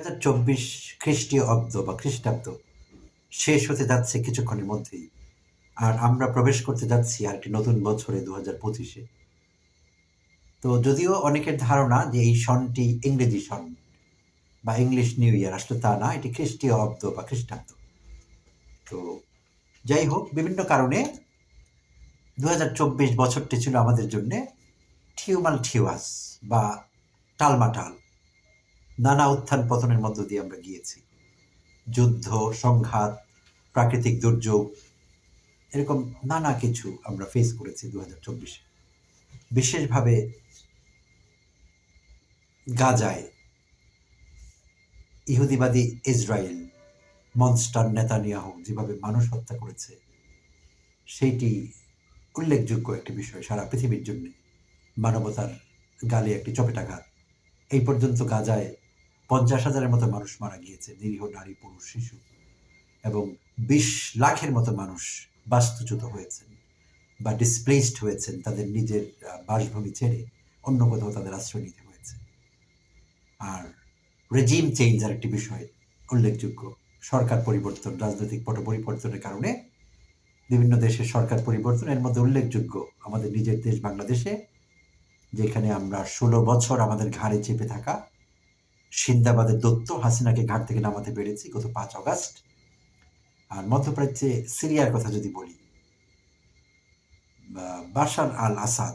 2024 খ্রিস্টীয় অব্দ বা খ্রিস্টাব্দ শেষ হতে যাচ্ছে কিছুক্ষণের মধ্যেই। আর আমরা প্রবেশ করতে যাচ্ছি আরেকটি নতুন বছরে 2025-এ। তো যদিও অনেকের ধারণা যে এই সনটি ইংরেজি সন বা ইংলিশ নিউ ইয়ার, আসলে তা না, এটি খ্রিস্টীয় অব্দ বা খ্রিস্টাব্দ। তো যাই হোক, বিভিন্ন কারণে 2024 বছরটি ছিল আমাদের জন্যে ঠিউমাস বা টালমাটাল। নানা উত্থান পতনের মধ্য দিয়ে আমরা গিয়েছি। যুদ্ধ, সংঘাত, প্রাকৃতিক দুর্যোগ, এরকম নানা কিছু আমরা ফেস করেছি 2024-এ। বিশেষভাবে গাজায় ইহুদিবাদী ইসরায়েল মনস্টার নেতানিয়াহু যেভাবে মানুষ হত্যা করেছে, সেইটি উল্লেখযোগ্য একটি বিষয় সারা পৃথিবীর জন্য। মানবতার গালে একটি চপেটাঘাত। এই পর্যন্ত গাজায় 50,000-এর মতো মানুষ মারা গিয়েছে, নিরীহ নারী, পুরুষ, শিশু, এবং 20 লাখের মতো মানুষ বাস্তুচ্যুত হয়েছেন বা ডিসপ্লেসড হয়েছেন। তাদের নিজের বাসভূমি ছেড়ে অন্য কোথাও তাদের আশ্রয় নিতে হয়েছে। আর রেজিম চেঞ্জ আর একটি বিষয় উল্লেখযোগ্য। সরকার পরিবর্তন, রাজনৈতিক পট পরিবর্তনের কারণে বিভিন্ন দেশের সরকার পরিবর্তন। এর মধ্যে উল্লেখযোগ্য আমাদের নিজের দেশ বাংলাদেশে, যেখানে আমরা 16 বছর আমাদের ঘাড়ে চেপে থাকা সিন্দাবাদের দত্ত হাসিনাকে ঘাট থেকে নামাতে পেরেছি গত 5 অগাস্ট। আর মধ্যপ্রাচ্যে সিরিয়ার কথা যদি বলি, বাশার আল আসাদ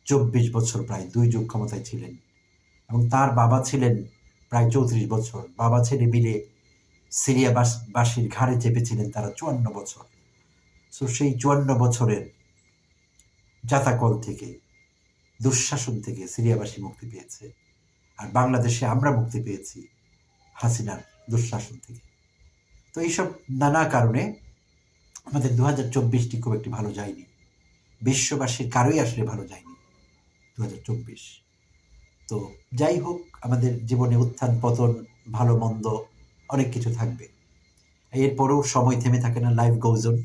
24 বছর, প্রায় 2 যুগ ক্ষমতায় ছিলেন, এবং তার বাবা ছিলেন প্রায় 34 বছর। বাবা ছেলে মিলে সিরিয়াবাসীর ঘাড়ে চেপেছিলেন তারা 54 বছর। সো সেই 54 বছরের জাতাকল থেকে, দুঃশাসন থেকে সিরিয়াবাসী মুক্তি পেয়েছে। আর বাংলাদেশে আমরা মুক্তি পেয়েছি হাসিনার দুঃশাসন থেকে। তো এইসব নানা কারণে আমাদের 2024টি খুব একটি ভালো যায়নি। বিশ্ববাসীর কারোই আসলে ভালো যায়নি 2024। তো যাই হোক, আমাদের জীবনে উত্থান পতন, ভালো মন্দ অনেক কিছু থাকবে। এরপরও সময় থেমে থাকে না, লাইফ গোজ অন।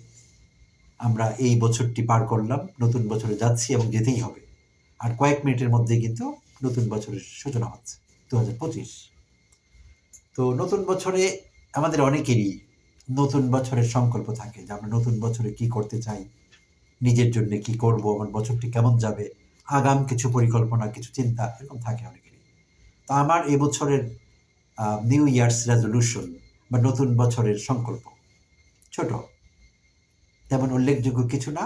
আমরা এই বছরটি পার করলাম, নতুন বছরে যাচ্ছি এবং যেতেই হবে। আর কয়েক মিনিটের মধ্যে কিন্তু নতুন বছরের সূচনা হচ্ছে, 2025। তো নতুন বছরে আমাদের অনেকেরই নতুন বছরের সংকল্প থাকে যে আমরা নতুন বছরে কি করতে চাই, নিজের জন্য কি করব, আমার বছরটি কেমন যাবে, আগাম কিছু পরিকল্পনা, কিছু চিন্তা এরকম থাকে অনেকেরই। তো আমার এবছরের নিউ ইয়ার্স রেজলিউশন বা নতুন বছরের সংকল্প ছোট, তেমন উল্লেখযোগ্য কিছু না,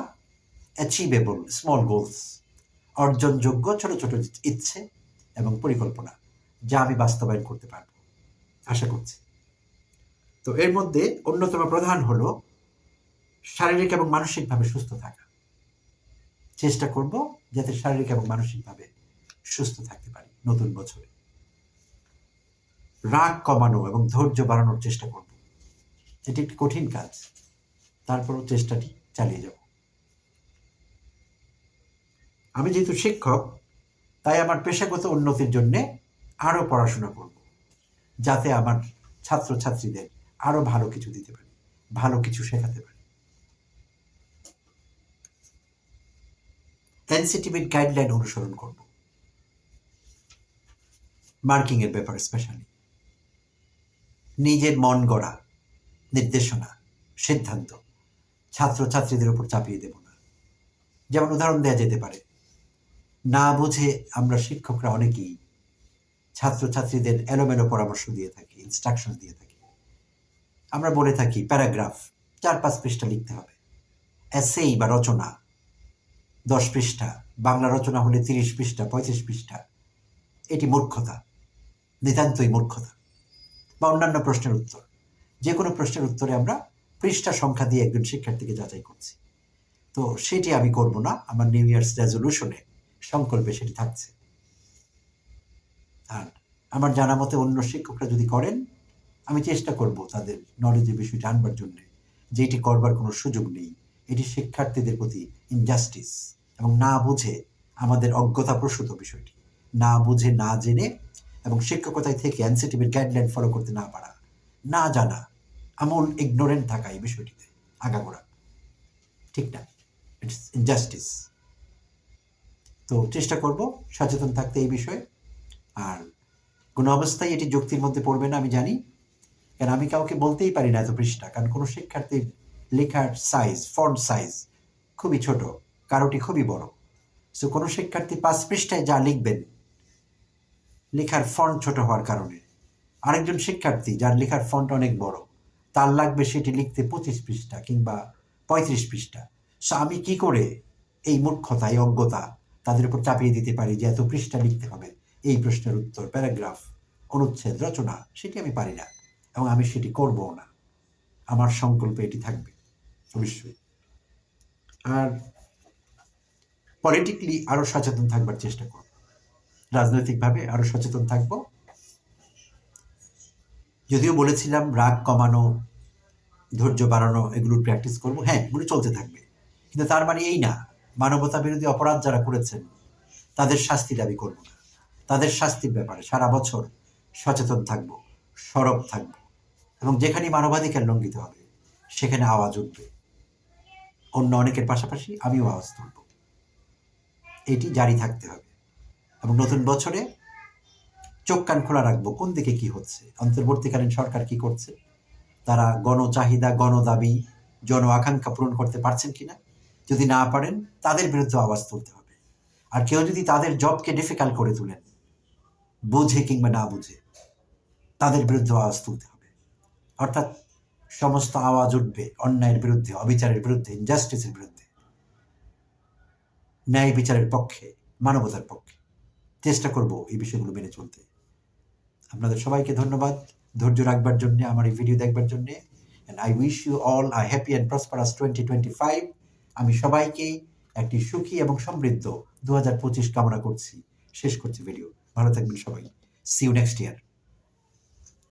অ্যাচিভেবল স্মল গোলস, অর্জনযোগ্য ছোট ছোট ইচ্ছে এবং পরিকল্পনা, যা আমি বাস্তবায়ন করতে পারব আশা করছি। তো এর মধ্যে অন্যতম প্রধান হলো শারীরিক এবং মানসিকভাবে সুস্থ থাকা। চেষ্টা করব যাতে শারীরিক এবং মানসিকভাবে সুস্থ থাকতে পারি নতুন বছরে। রাগ কমানো এবং ধৈর্য বাড়ানোর চেষ্টা করব। এটি একটি কঠিন কাজ, তারপরও চেষ্টাটি চালিয়ে যাব। আমি যেহেতু শিক্ষক, তাই আমার পেশাগত উন্নতির জন্য আরও পড়াশোনা করব, যাতে আমার ছাত্রছাত্রীদের আরও ভালো কিছু দিতে পারি, ভালো কিছু শেখাতে পারি। এনসিটিভির গাইডলাইন অনুসরণ করব, মার্কিংয়ের ব্যাপারে স্পেশালি। নিজের মন গড়া নির্দেশনা, সিদ্ধান্ত ছাত্রছাত্রীদের উপর চাপিয়ে দেব না। যেমন উদাহরণ দেওয়া যেতে পারে, না বুঝে আমরা শিক্ষকরা অনেকেই ছাত্রছাত্রীদের এলোমেলো পরামর্শ দিয়ে থাকি, ইনস্ট্রাকশন দিয়ে থাকি। আমরা বলে থাকি প্যারাগ্রাফ 4-5 পৃষ্ঠা লিখতে হবে, এসেই বা রচনা 10 পৃষ্ঠা, বাংলা রচনা হলে 30 পৃষ্ঠা, 35 পৃষ্ঠা। এটি মূর্খতা, নিতান্তই মূর্খতা। বা অন্যান্য প্রশ্নের উত্তর, যে কোনো প্রশ্নের উত্তরে আমরা পৃষ্ঠা সংখ্যা দিয়ে একজন শিক্ষার্থীকে যাচাই করছি। তো সেটি আমি করব না, আমার নিউ ইয়ার্স রেজলিউশনে সংকল্পে সেটি থাকছে। আর আমার জানা মতে অন্য শিক্ষকরা যদি করেন, আমি চেষ্টা করব তাদের নলেজের বিষয়টি আনবার জন্য, যে এটি করবার কোনো সুযোগ নেই। এটি শিক্ষার্থীদের প্রতি ইনজাস্টিস এবং না বুঝে আমাদের অজ্ঞতাপ্রসূত বিষয়টি, না বুঝে না জেনে এবং শিক্ষকতায় থেকে এনসিটিভির গাইডলাইন ফলো করতে না পারা, না জানা, আমূল ইগনোরেন্ট থাকা এই বিষয়টিতে আগাগোড়া ঠিক না, ইটস ইনজাস্টিস। তো চেষ্টা করব সচেতন থাকতে এই বিষয়ে। আর কোনো অবস্থায় এটি যুক্তির মধ্যে পড়বে না, আমি জানি। কারণ আমি কাউকে বলতেই পারি না এত পৃষ্ঠা, কারণ কোনো শিক্ষার্থী লেখার সাইজ, ফন্ট সাইজ খুবই ছোট, কারোটি খুবই বড়। সো কোনো শিক্ষার্থী 5 পৃষ্ঠায় যা লিখবেন লেখার ফন্ট ছোট হওয়ার কারণে, আরেকজন শিক্ষার্থী যার লেখার ফন্ট অনেক বড়, তার লাগবে সেটি লিখতে 25 পৃষ্ঠা কিংবা 35 পৃষ্ঠা। সো আমি কি করে এই মূর্খতা, এই অজ্ঞতা তাদের উপর চাপিয়ে দিতে পারি যে এত পৃষ্ঠা লিখতে হবে, এই প্রশ্নের উত্তর, প্যারাগ্রাফ, অনুচ্ছেদ, রচনা, সেটি আমি পারি না এবং আমি সেটি করবও না। আমার সংকল্প এটি থাকবে অবশ্যই। আর পলিটিক্যালি আরও সচেতন থাকবার চেষ্টা করব, রাজনৈতিকভাবে আরও সচেতন থাকব। যদিও বলেছিলাম রাগ কমানো, ধৈর্য বাড়ানো, এগুলোর প্র্যাকটিস করব, হ্যাঁ এগুলো চলতে থাকবে, কিন্তু তার মানে এই না মানবতা বিরোধী অপরাধ যারা করেছেন তাদের শাস্তি দাবি করব না। তাদের শাস্তির ব্যাপারে সারা বছর সচেতন থাকব, সরব থাকব, এবং যেখানে মানবাধিকার লঙ্ঘিত হবে সেখানে আওয়াজ উঠবে। অন্য অনেকের পাশাপাশি আমিও আওয়াজ তুলব। এটি জারি থাকতে হবে এবং নতুন বছরে চোখ কান খোলা রাখবো কোন দিকে কি হচ্ছে, অন্তর্বর্তীকালীন সরকার কি করছে, তারা গণচাহিদা, গণদাবি, জন আকাঙ্ক্ষা পূরণ করতে পারছেন কিনা। যদি না পারেন তাদের বিরুদ্ধে আওয়াজ তুলতে হবে। আর কেউ যদি তাদের জবকে ডিফিকাল্ট করে তুলেন, বুঝে কিংবা না বুঝে, তাদের বিরুদ্ধে আওয়াজ তুলতে হবে। অর্থাৎ সমস্ত আওয়াজ উঠবে অন্যায়ের বিরুদ্ধে, অবিচারের বিরুদ্ধে, ইনজাস্টিসের বিরুদ্ধে, ন্যায় বিচারের পক্ষে, মানবতার পক্ষে। চেষ্টা করব এই বিষয়গুলো মেনে চলতে। আপনাদের সবাইকে ধন্যবাদ ধৈর্য রাখবার জন্যে, আমার এই ভিডিও দেখবার জন্যে। And I wish you all a happy and prosperous 2025। আমি সবাইকে একটি সুখী এবং সমৃদ্ধ 2025 কামনা করছি। শেষ করছি ভিডিও। ভালো থাকবেন সবাই। See you next year.